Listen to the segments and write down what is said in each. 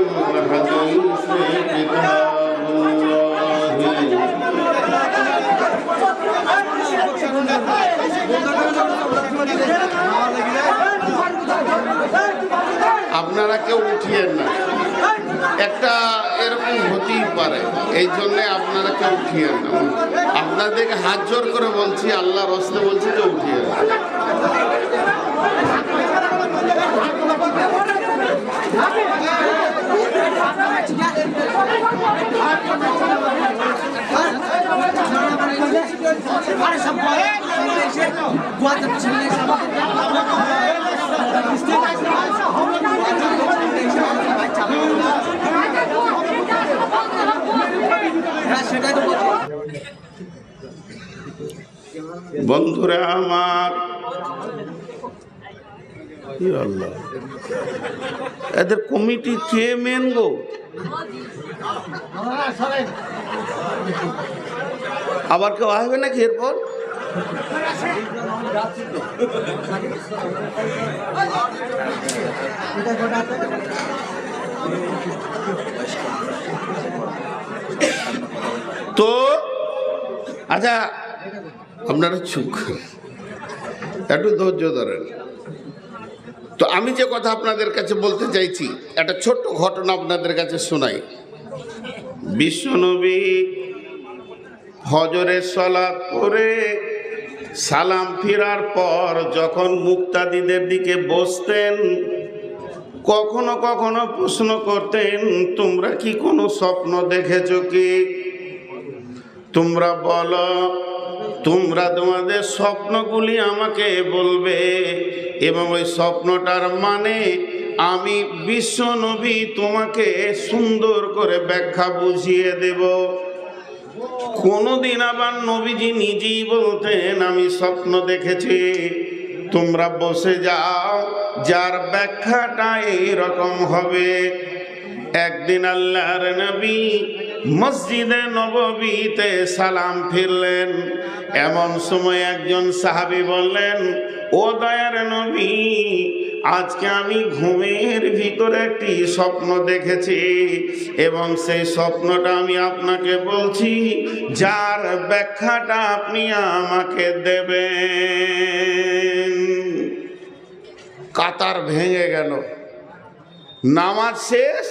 الحديث كتاب আপনারা কেউ উঠিয়েন না, একটা এরকম হতেই পারে, এই জন্যে আপনারা কেউ উঠিয়েন না। আপনাদেরকে হাত জোর করে বলছি, আল্লাহর রাস্তায় বলছি যে উঠিয়েন না। বন্ধুরা আমার, আল্লাহ এদের কমিটি কে মেন গো? আবার কেউ আসবে নাকি এরপর? তো আচ্ছা, আপনারা চুপ করেন, একটু ধৈর্য ধরেন। তো আমি যে কথা আপনাদের কাছে বলতে চাইছি, একটা ছোট্ট ঘটনা আপনাদের কাছে শোনাই। বিশ্বনবী ফজরের সালাত পড়ে সালাম ফিরার পর যখন মুক্তাদিদের দিকে বসতেন, কখনো কখনো প্রশ্ন করতেন, তোমরা কি কোনো স্বপ্ন দেখেছো কি? তোমরা বলো, তোমরা তোমাদের স্বপ্নগুলি আমাকে বলবে এবং ওই স্বপ্নটার মানে আমি বিশ্বনবী তোমাকে সুন্দর করে ব্যাখ্যা বুঝিয়ে দেব। কোনদিন আবার নবীজি নিজেই বলতেন, আমি স্বপ্ন দেখেছি, তোমরা বসে যাও, যার ব্যাখ্যাটা এইরকম হবে। একদিন আল্লাহর নবী মসজিদে নববীতে সালাম ফিরলেন। এমন সময় একজন সাহাবী বললেন, ও দয়ার নবী, আজকে আমি ঘুমের ভিতরে একটি স্বপ্ন দেখেছি এবং সেই স্বপ্নটা আমি আপনাকে বলছি, যার ব্যাখ্যাটা আপনি আমাকে দেবেন। কাতার ভেঙে গেল, নামাজ শেষ,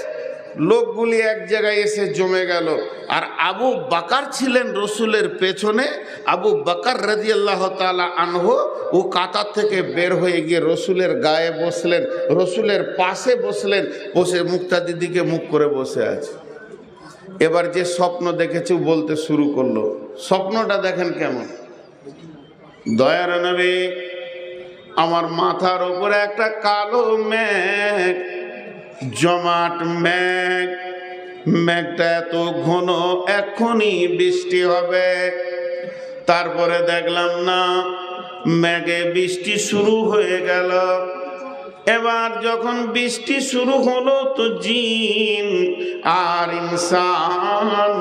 লোকগুলি এক জায়গায় এসে জমে গেল। আর আবু বাকার ছিলেন রসুলের পেছনে। আবু বাকার রাদিয়াল্লাহু তাআলা আনহু ও কাতার থেকে বের হয়ে গিয়ে রসুলের গায়ে বসলেন, রসুলের পাশে বসলেন, বসে মুক্তাদির দিকে মুখ করে বসে আছে। এবার যে স্বপ্ন দেখেছে বলতে শুরু করলো। স্বপ্নটা দেখেন কেমন। দয়ার নবী, আমার মাথার উপরে একটা কালো মেঘ, জমাট মেঘ, মেঘটা এত ঘন, এক্ষুনি বৃষ্টি হবে। তারপরে দেখলাম না, মেঘে বৃষ্টি শুরু হয়ে গেল। এবার যখন বৃষ্টি শুরু হলো তো জিন আর ইনসান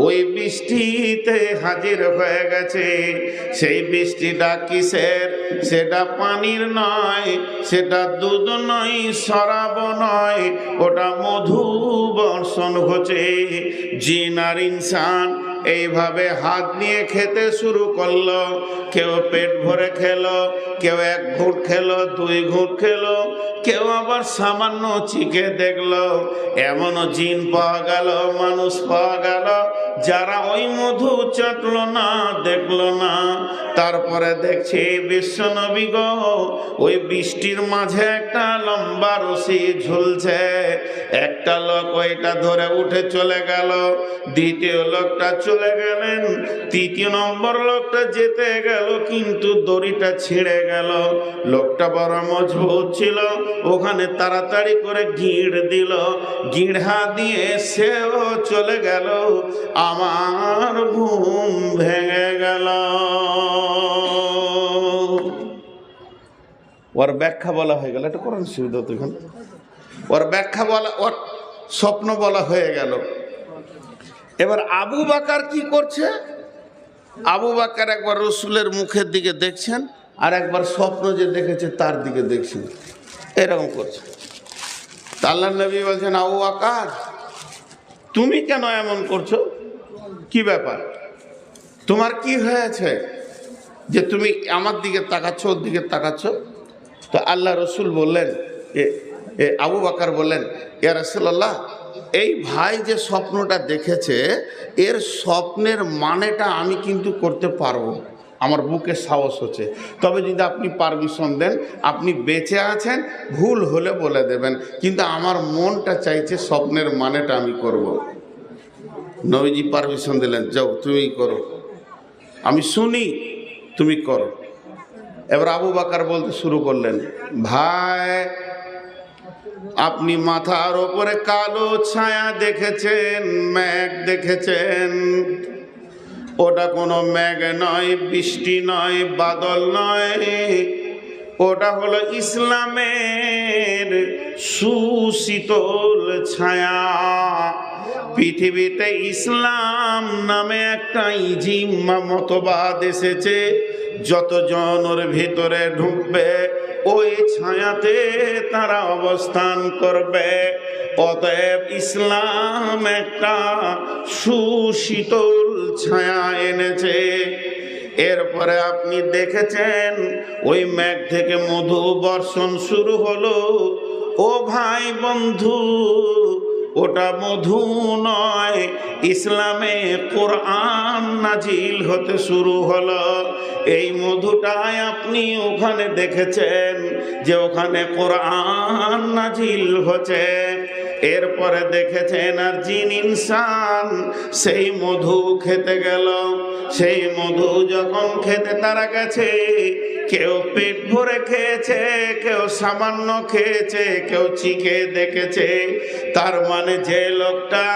ওই বৃষ্টিতে হাজির হয়ে গেছে। সেই বৃষ্টিটা কিসের? সেটা পানির নয়, সেটা দুধ নয়, শরাব নয়, ওটা মধু বর্ষণ হচ্ছে। জিন আর ইনসান এইভাবে হাত নিয়ে খেতে শুরু করলো। কেউ পেট ভরে খেলো, কেউ এক ঘুঁট খেলো, দুই ঘুঁট খেলো, কেউ আবার সামান্য চিকে দেখলো। এমনও জিন পাওয়া গেল, মানুষ পাওয়া গেল, যারা ওই মধু চাটলো না, দেখলো না। তারপরে দেখছি বিশ্বনবী গো, ওই বৃষ্টির মাঝে একটা লম্বা রশি ঝুলছে। একটা লোক ওইটা ধরে উঠে চলে গেল, দ্বিতীয় লোকটা চলে গেলেন, তৃতীয় নম্বর লোকটা যেতে গেল, কিন্তু দড়িটা ছিঁড়ে গেল। লোকটা বড় মজবুত ছিল, ওখানে তাড়াতাড়ি করে গিঁড় দিল, গিঁড়া দিয়ে সেও চলে গেল। আমার ঘুম ভেঙে গেল। ওর ব্যাখ্যা বলা হয়ে গেল, এটা করেন সুবিধা তো এখানে। ওর ব্যাখ্যা বলা, ওর স্বপ্ন বলা হয়ে গেল। এবার আবু বাকার কি করছে? আবু বাকার একবার রসুলের মুখের দিকে দেখছেন, আর একবার স্বপ্ন যে দেখেছে তার দিকে দেখছেন, এরকম করছে। তা আল্লাহ নবী বলছেন, আবু বকর তুমি কেন এমন করছো? কি ব্যাপার, তোমার কি হয়েছে যে তুমি আমার দিকে তাকাচ্ছ, ওর দিকে তাকাচ্ছ? তো আল্লাহ রসুল বললেন, আবু বকর বললেন, ইয়া রাসূলুল্লাহ, এই ভাই যে স্বপ্নটা দেখেছে, এর স্বপ্নের মানেটা আমি কিন্তু করতে পারবো, আমার বুকে সাহস হচ্ছে। তবে যদি আপনি পারমিশন দেন, আপনি বেঁচে আছেন, ভুল হলে বলে দেবেন, কিন্তু আমার মনটা চাইছে স্বপ্নের মানেটা আমি করব। নবীজি পারমিশন দিলেন, যাও তুমি করো, আমি শুনি, তুমি করো। এবার আবু বকর বলতে শুরু করলেন, ভাই আপনি মাথার ওপরে কালো ছায়া দেখেছেন, মেঘ দেখেছেন, ওটা কোনো মেঘ নয়, বৃষ্টি নয়, বাদল নয়, ওটা হলো ইসলামের সুশীতল ছায়া। পৃথিবীতে ইসলাম নামে একটা ইজিম্মা মতবাদ এসেছে, যতজন ওর ভিতরে ঢুকবে ওই ছায়াতে তারা অবস্থান করবে। অতএব ইসলাম একটা সুশীতল ছায়া এনেছে। এরপরে আপনি দেখেছেন ওই মেঘ থেকে মধু বর্ষণ শুরু হলো। ও ভাই বন্ধু, ওটা মধু নয়, ইসলামে কোরআন নাজিল হতে শুরু হলো। এই মধুটাই আপনি ওখানে দেখেছেন যে ওখানে কোরআন নাজিল হচ্ছে। এরপরে দেখেছেন আর জিন ইনসান সেই মধু খেতে গেল। সেই মধু যখন খেতে তারা গেছে, কেউ পেট ভরে খেয়েছে, কেউ সামান্য খেয়েছে, কেউ চিখে দেখেছে। তার মানে যে লোকটা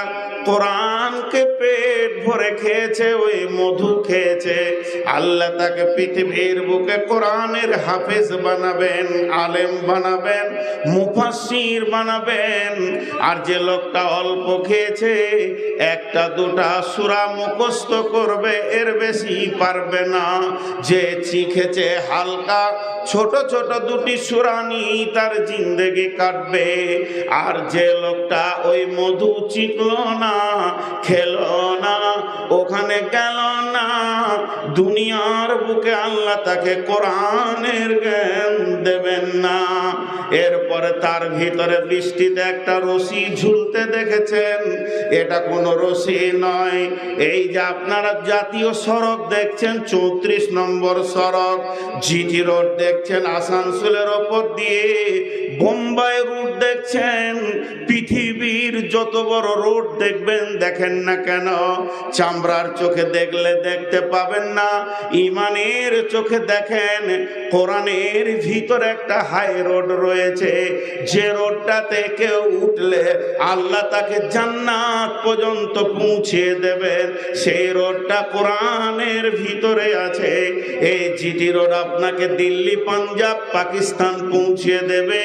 কোরআনকে পেট ভরে খেয়েছে, ওই মধু খেয়েছে, আল্লাহ তাকে পৃথিবীর বুকে কোরআনের হাফেজ বানাবেন, আলেম বানাবেন, মুফাসসির বানাবেন। আর যে লোকটা অল্প খেয়েছে, একটা দুটা সূরা মুখস্থ করবে, এর বেশি পারবে না। যে চিখেছে হালকা ছোট ছোট দুটি সূরা নিয়ে তার জিন্দেগি কাটবে। আর যে লোকটা ওই মধু চিখলো না, খেলো না, ওখানে গেল না, দুনিয়ার বুকে আল্লাহ তাকে কোরআনের জ্ঞান দেবেন না। এরপরে তার ভিতরে বৃষ্টিতে একটা রশি ঝুলতে দেখেছেন, এটা কোনো রশি নয়। এই যে আপনারা জাতীয় সড়ক দেখছেন, 34 নম্বর সড়ক, জিটি রোড দেখছেন আসানসোলের ওপর দিয়ে, বোম্বাই রুট দেখছেন, পৃথিবীর যত বড় রোড দেখবেন, দেখেন না কেন, চামড়ার চোখে দেখলে দেখতে পাবেন না, ইমানের চোখে দেখেন। কোরআনের ভিতরে একটা হাই রোড রয়েছে, যে রোডটাতে কেউ উঠলে আল্লাহ তাকে জান্নাত পর্যন্ত পৌঁছে দেবেন। সেই রোডটা কোরআনের ভিতরে আছে। এই জিটি রোড আপনাকে দিল্লি, পাঞ্জাব, পাকিস্তান পৌঁছে দেবে,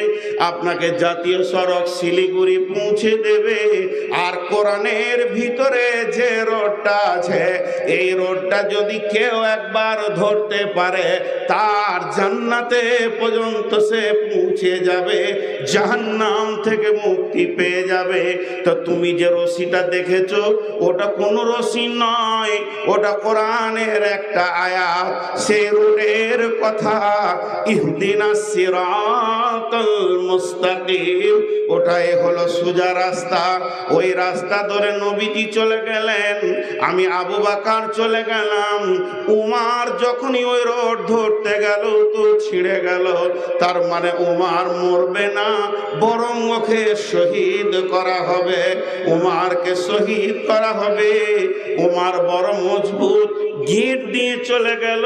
আপনাকে জাতীয় সড়ক শিলিগুড়ি পৌঁছে দেবে। আর কোরআনের ভিতরে যে রোডটা আছে, এই রোডটা যদি কেউ একবার ধরতে পারে, তার জান্নাতে পর্যন্ত সে পৌঁছে যাবে, জাহান্নাম থেকে মুক্তি পেয়ে যাবে। তো তুমি যে রশিটা দেখেছো, ওটা কোনো রশি নয়, ওটা কোরআনের একটা আয়াত। সেই রোডের কথা, ইহদিনাস সিরাতাল মুস্তাকিম, ওটাই হলো সোজা রাস্তা। ওই রাস্তা ধরে নবীজি চলে গেলেন, আমি আবু বকর চলে গেলাম। উমার যখনই ওই রোড ধরতে গেল তো ছিঁড়ে গেল। তার মানে উমার মরবে না, বরং ওকে শহীদ করা হবে, উমারকে শহীদ করা হবে। উমার বড় মজবুত, গিট দিয়ে চলে গেল।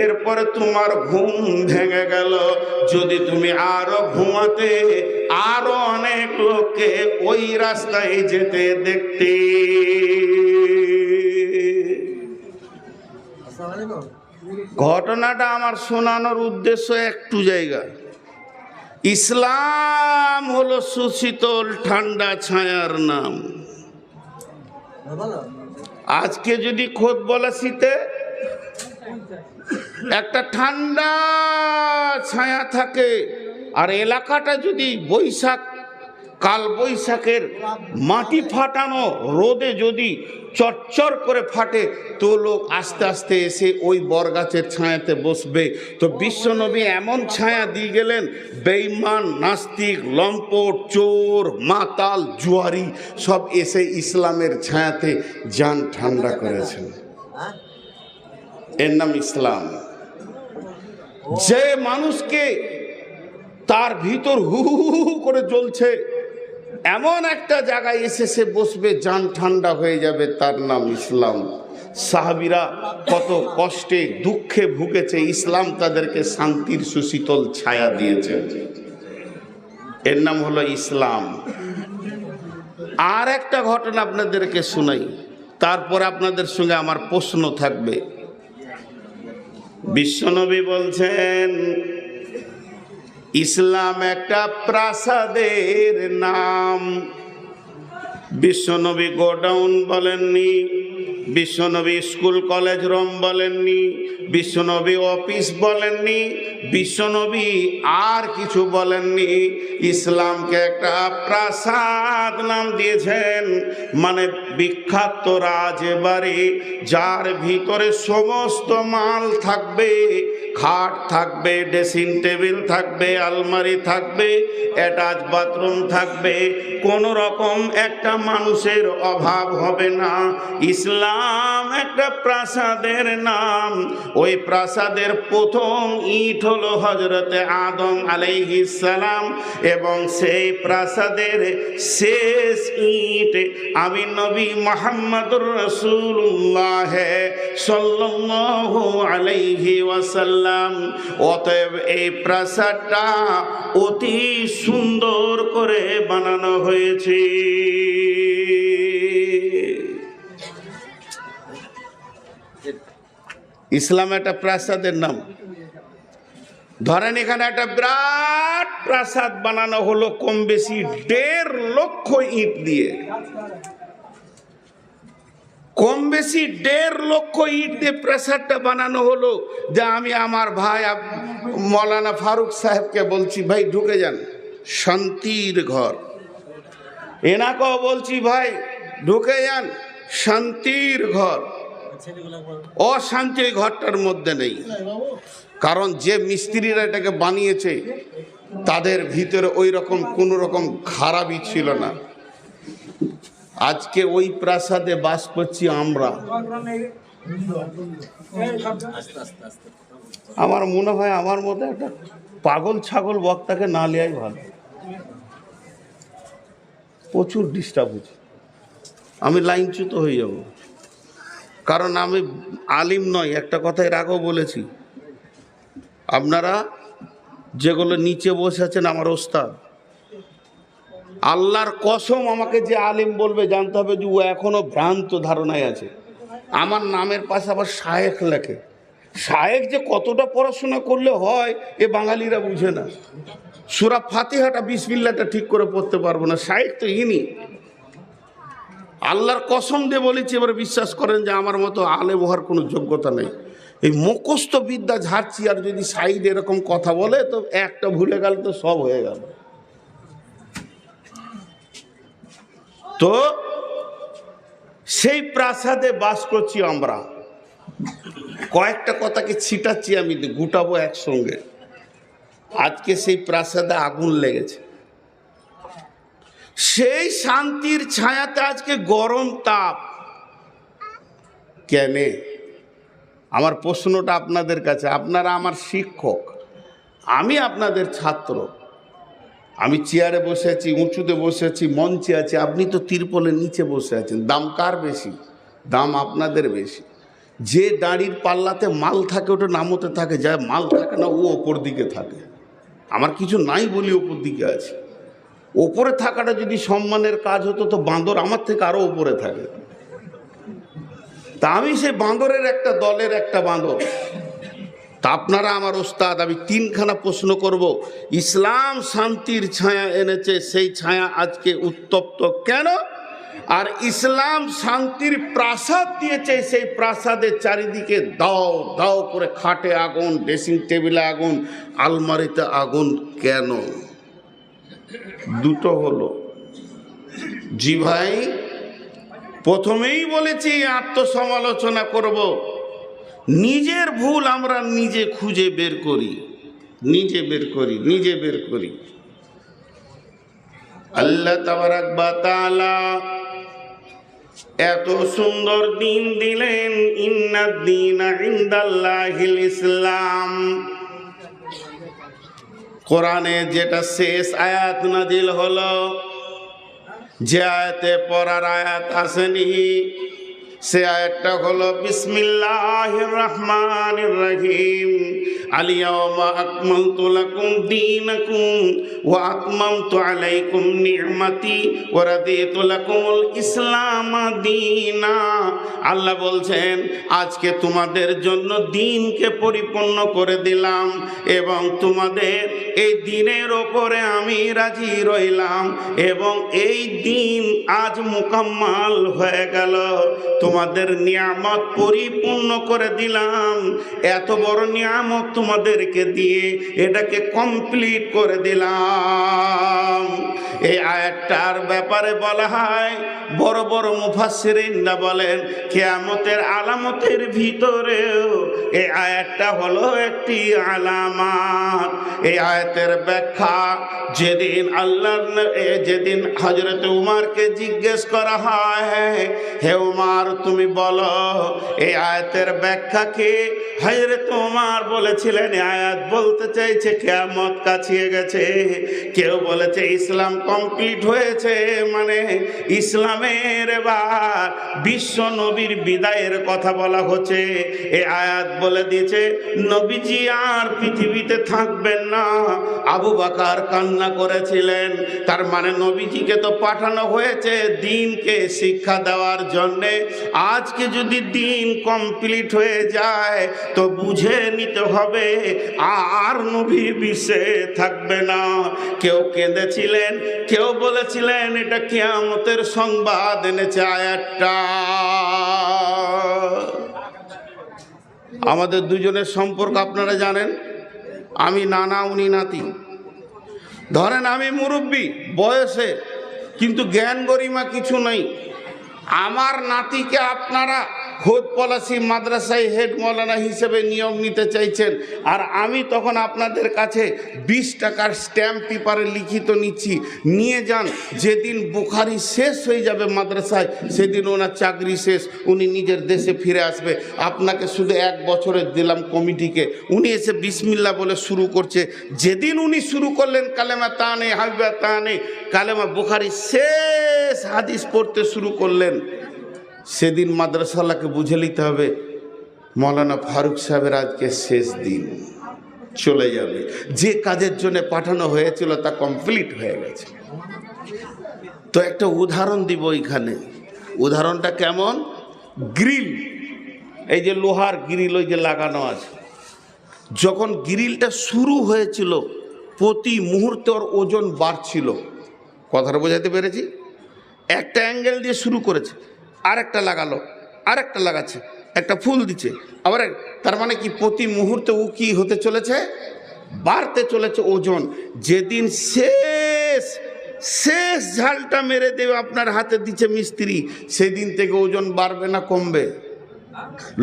এরপরে তোমার ঘুম ভেঙে গেল। যদি তুমি আরো ঘুমাতে, আরো অনেক লোককে ওই রাস্তায় যেতে দেখতে। ঘটনাটা আমার শোনানোর উদ্দেশ্য একটু জায়গা, ইসলাম হলো সুশীতল ঠান্ডা ছায়ার নাম। আজকে যদি খোদ বলা শীতে একটা ঠান্ডা ছায়া থাকে, আর এলাকাটা যদি বৈশাখ কালবৈশাখের মাটি ফাটানো রোদে যদি চরচর করে ফাটে তো লোক আস্তে আস্তে এসে ওই বরগাছের ছায়াতে বসবে। তো বিশ্বনবী এমন ছায়া দিয়ে গেলেন, বেঈমান, নাস্তিক, লম্পট, চোর, মাতাল, জুয়ারি সব এসে ইসলামের ছায়াতে জান ঠান্ডা করেছেন। এর নাম ইসলাম। যে মানুষকে তার ভিতর হু হু হু করে জ্বলছে এমন একটা জায়গায় এসে সে বসবে, জান ঠান্ডা হয়ে যাবে, তার নাম ইসলাম। সাহাবীরা কত কষ্টে দুঃখে ভুগেছে, ইসলাম তাদেরকে শান্তির সুশীতল ছায়া দিয়েছে। এর নাম হলো ইসলাম। আর একটা ঘটনা আপনাদেরকে শোনাই, তারপর আপনাদের সঙ্গে আমার প্রশ্ন থাকবে। বিশ্বনবী বলছেন ইসলাম একটা প্রাসাদের নাম। বিশ্বনবী গোডাউন বলেননি, বিশ্বনবী স্কুল কলেজ রুম বলেননি, বিশ্বনবী অফিস বলেননি, বিশ্বনবী আর কিছু বলেননি। ইসলামকে একটা প্রাসাদ নাম দিয়েছেন, মানে বিখ্যাত রাজবাড়ি, যার ভিতরে সমস্ত মাল থাকবে, খাট থাকবে, ড্রেসিং টেবিল থাকবে, আলমারি থাকবে, অ্যাটাচ বাথরুম থাকবে, কোন রকম একটা মানুষের অভাব হবে না। ইসলাম একটা প্রাসাদের নাম। ওই প্রাসাদের প্রথম ইট হলো হযরতে আদম আলাইহিস সালাম, এবং সেই প্রাসাদের শেষ ইট আমি নবী মুহাম্মদুর রাসূলুল্লাহ সাল্লাল্লাহু আলাইহি ওয়াসাল্লাম। অতএব এই প্রাসাদটা অতি সুন্দর করে বানানো হয়েছে। ইসলাম একটা প্রাসাদের নাম। ধরেন এখানে একটা বিরাট প্রাসাদ বানানো হলো কম বেশি 1.5 লক্ষ ইট দিয়ে, কম বেশি 1.5 লক্ষ ইট দিয়ে প্রাসাদটা বানানো হলো। যা আমি আমার ভাই মৌলানা ফারুক সাহেবকে বলছি, ভাই ঢুকে যান, শান্তির ঘর। এনাকেও বলছি, ভাই ঢুকে যান, শান্তির ঘর। অশান্তি ওই ঘরটার মধ্যে নেই, কারণ যে মিস্ত্রিরা এটাকে বানিয়েছে তাদের ভিতরে ওই রকম কোন রকম খারাপই ছিল না। আজকে ওই প্রাসাদে বাস করছি আমরা। আমার মনে হয় আমার মতো একটা পাগল ছাগল বক্তাকে না নেওয়াই ভালো। প্রচুর ডিস্টার্ব হচ্ছে, আমি লাইনচ্যুত হয়ে যাব, কারণ আমি আলিম নয়। একটা কথা এর আগেও বলেছি, আপনারা যেগুলো নিচে বসে আছেন আমার ওস্তাদ, আল্লাহর কসম আমাকে যে আলিম বলবে জানতে হবে যে ও এখনো ভ্রান্ত ধারণায় আছে। আমার নামের পাশে আবার শায়েখ লেখে। শায়েখ যে কতটা পড়াশোনা করলে হয় এ বাঙালিরা বুঝে না। সূরা ফাতিহাটা বিসমিল্লাহটা ঠিক করে পড়তে পারবো না, শায়েখ তো ইনি। আল্লাহর কসম দিয়ে বলেছি, এবার বিশ্বাস করেন যে আমার মতো আলেম হওয়ার কোনো যোগ্যতা নেই। এই মুখস্থ বিদ্যা ঝাড়ছি, আর যদি সাইড এরকম কথা বলে তো একটা ভুলে গেল তো সব হয়ে গেল। তো সেই প্রাসাদে বাস করছি আমরা। কয়েকটা কথাকে ছিটাচ্ছি, আমি গুটাবো একসঙ্গে। আজকে সেই প্রাসাদে আগুন লেগেছে, সেই শান্তির ছায়াতে আজকে গরম তাপ কেন? আমার প্রশ্নটা আপনাদের কাছে। আপনারা আমার শিক্ষক, আমি আপনাদের ছাত্র। আমি চেয়ারে বসে আছি, উঁচুতে বসে আছি, মঞ্চে আছি, আপনি তো তিরপলের নিচে বসে আছেন। দাম কার বেশি? দাম আপনাদের বেশি। যে দাঁড়ির পাল্লাতে মাল থাকে ওটা নামতে থাকে, যায় মাল থাকে না ও ওপর দিকে থাকে। আমার কিছু নাই বলি ওপর দিকে আছে। ওপরে থাকাটা যদি সম্মানের কাজ হতো তো বাঁদর আমার থেকে আরো ওপরে থাকে। তা আমি সেই বাঁদরের একটা দলের একটা বাঁদর। তা আপনারা আমার ওস্তাদ, আমি 3খানা প্রশ্ন করব। ইসলাম শান্তির ছায়া এনেছে, সেই ছায়া আজকে উত্তপ্ত কেন? আর ইসলাম শান্তির প্রাসাদ দিয়েছে, সেই প্রাসাদের চারিদিকে দাও দাও করে খাটে আগুন, ড্রেসিং টেবিলে আগুন, আলমারিতে আগুন কেন? দুটো হলো, জি ভাই, প্রথমেই বলেছি আত্মসমালোচনা করব। নিজের ভুল আমরা নিজে খুঁজে বের করি, নিজে বের করি। আল্লাহ তাবারাক ওয়া তাআলা এত সুন্দর দিন দিলেন, ইন্নাদ দীনা ইনদাল্লাহিল ইসলাম। কোরআনে যেটা শেষ আয়াত নাজিল হলো, যে আয়াতে পড়ার আয়াত আসেনি, সে আয়াতটা হলো বিসমিল্লাহির রহমানির রহিম, আল-ইয়াওমা আকমালতু লাকুম দীনাকুম ওয়া আতমামতু আলাইকুম নি'মাতি ওয়া রাদিতু লাকুমুল ইসলাম দীনা। আল্লাহ বলছেন, আজকে তোমাদের জন্য দিনকে পরিপূর্ণ করে দিলাম এবং তোমাদের এই দিনের ওপরে আমি রাজি রইলাম এবং এই দিন আজ মুকাম্মাল হয়ে গেল, তোমাদের নিয়ামত পরিপূর্ণ করে দিলাম। এত বড় নিয়ামত তোমাদেরকে দিয়ে এটাকে কমপ্লিট করে দিলাম। এই আয়াতটার ব্যাপারে বলা হয়, বড় বড় মুফাসসিরিনরা বলেন কিয়ামতের আলামতের ভিতরেও এই আয়াতটা হলো একটি আলামত। এই আয়াতের ব্যাখ্যা যেদিন যেদিন হযরত উমরকে জিজ্ঞেস করা হয়, হে উমর তুমি বলো এই আয়াতের ব্যাখ্যা কি? হযরত উমর বলেছিলেন, এই আয়াত বলতে চাইছে কিয়ামত কাছিয়ে গেছে। কেউ বলেছে ইসলাম কমপ্লিট হয়েছে, মানে ইসলামের এবার বিশ্ব নবীর বিদায়ের কথা বলা হচ্ছে। এই আয়াত বলে দিয়েছে নবীজি আর পৃথিবীতে থাকবেন না। আবু বকর কান্না করেছিলেন, তার মানে নবীজিকে তো পাঠানো হয়েছে দিনকে শিক্ষা দেওয়ার জন্যে। আজকে যদি দিন কমপ্লিট হয়ে যায় তো বুঝে নিতে হবে আর নবী বিশ্বে থাকবে না। কেউ কেঁদেছিলেন, কেউ বলেছিলেন এটা কিয়ামতের সংবাদ এনেছে আয়াতটা। আমাদের দুজনের সম্পর্ক আপনারা জানেন, আমি নানা উনি নাতি। ধরেন আমি মুরব্বী বয়সে, কিন্তু জ্ঞান গরিমা কিছু নেই। আমার নাতিকে আপনারা খোদ পলাশি মাদ্রাসায় হেড মৌলানা হিসেবে নিয়োগ নিতে চাইছেন, আর আমি তখন আপনাদের কাছে 20 টাকার স্ট্যাম্প পেপারে লিখিত নিচ্ছি, নিয়ে যান। যেদিন বুখারি শেষ হয়ে যাবে মাদ্রাসায়, সেদিন ওনার চাকরি শেষ, উনি নিজের দেশে ফিরে আসবে। আপনাকে শুধু 1 বছরের দিলাম কমিটিকে। উনি এসে বিসমিল্লাহ বলে শুরু করছে। যেদিন উনি শুরু করলেন কালেমা তানে হাবিবা তানে, কালেমা বুখারি শেষ হাদিস পড়তে শুরু করলেন, সেদিন মাদ্রাসাওয়ালাকে বুঝে নিতে হবে মৌলানা ফারুক সাহেবের আজকে শেষ দিন, চলে যাবে। যে কাজের জন্য পাঠানো হয়েছিল তা কমপ্লিট হয়ে গেছে। তো একটা উদাহরণ দিব এখানে। উদাহরণটা কেমন? গ্রিল, এই যে লোহার গ্রিল ওই যে লাগানো আছে, যখন গ্রিলটা শুরু হয়েছিল প্রতি মুহূর্তে ওর ওজন বাড়ছিল। কথাটা বোঝাতে পেরেছি? একটা অ্যাঙ্গেল দিয়ে শুরু করেছে, আরেকটা লাগালো, আরেকটা লাগাচ্ছে, একটা ফুল দিচ্ছে, আবার তার মানে কি প্রতি মুহূর্তে ও কি হতে চলেছে? বাড়তে চলেছে ওজন। যেদিন শেষ ঝালটা মেরে দেবে আপনার হাতে দিচ্ছে মিস্ত্রি, সেদিন থেকে ওজন বাড়বে না কমবে?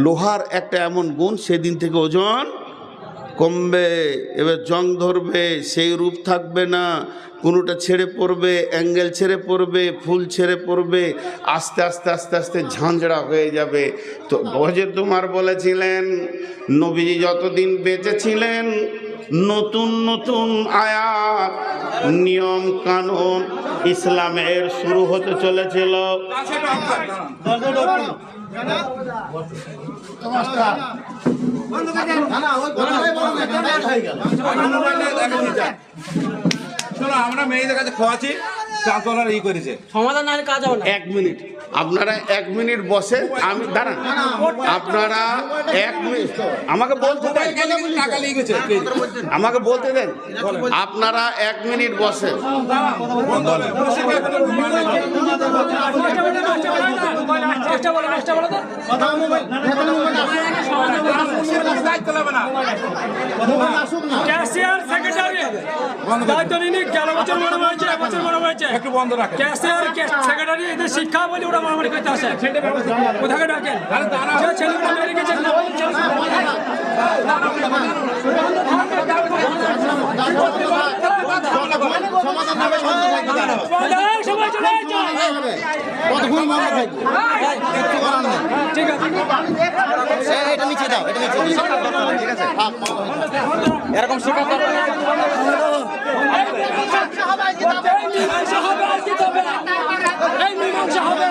লোহার একটা এমন গুণ, সেদিন থেকে ওজন কমবে। এবার জং ধরবে, সেই রূপ থাকবে না, কোনোটা ছেড়ে পড়বে, অ্যাঙ্গেল ছেড়ে পড়বে, ফুল ছেড়ে পড়বে, আস্তে আস্তে আস্তে আস্তে ঝাঁঝরা হয়ে যাবে। তো হযরত উমর বলেছিলেন, নবীজি যতদিন বেঁচে ছিলেন নতুন নতুন আয়াত, নিয়ম কানুন ইসলামের শুরু হতে চলেছিল। আমরা মেয়েদের কাছে খোয়াছি, ই করেছে সমাধান না কাজ হবে না। 1 মিনিট আপনারা 1 মিনিট বসেন, আমি দাঁড়ান। আপনারা 1 মিনিট আমাকে বলতে দেন, আমাকে বলতে দেন। আপনারা 1 মিনিট বসেন। ক্যাশিয়ার সেক্রেটারি দায়িত্ব নিয়ে গেল বছর মারামারি হয়েছে, এবছর মারামারি হয়েছে। একটু বন্ধ রাখে। ক্যাশিয়ার সেক্রেটারি এদের শিক্ষা বলে ওরা মারামারি করতে আসে। কোথাকে ডাকেন? যে ছেলেগুলো মেরে গেছে সবাই চলে যাচ্ছে। ঠিক আছে, এটা নিচে দাও, এটা নিচে ঠিক আছে। এরকম শিক্ষা করবে না। এই মীমাংসা হবে।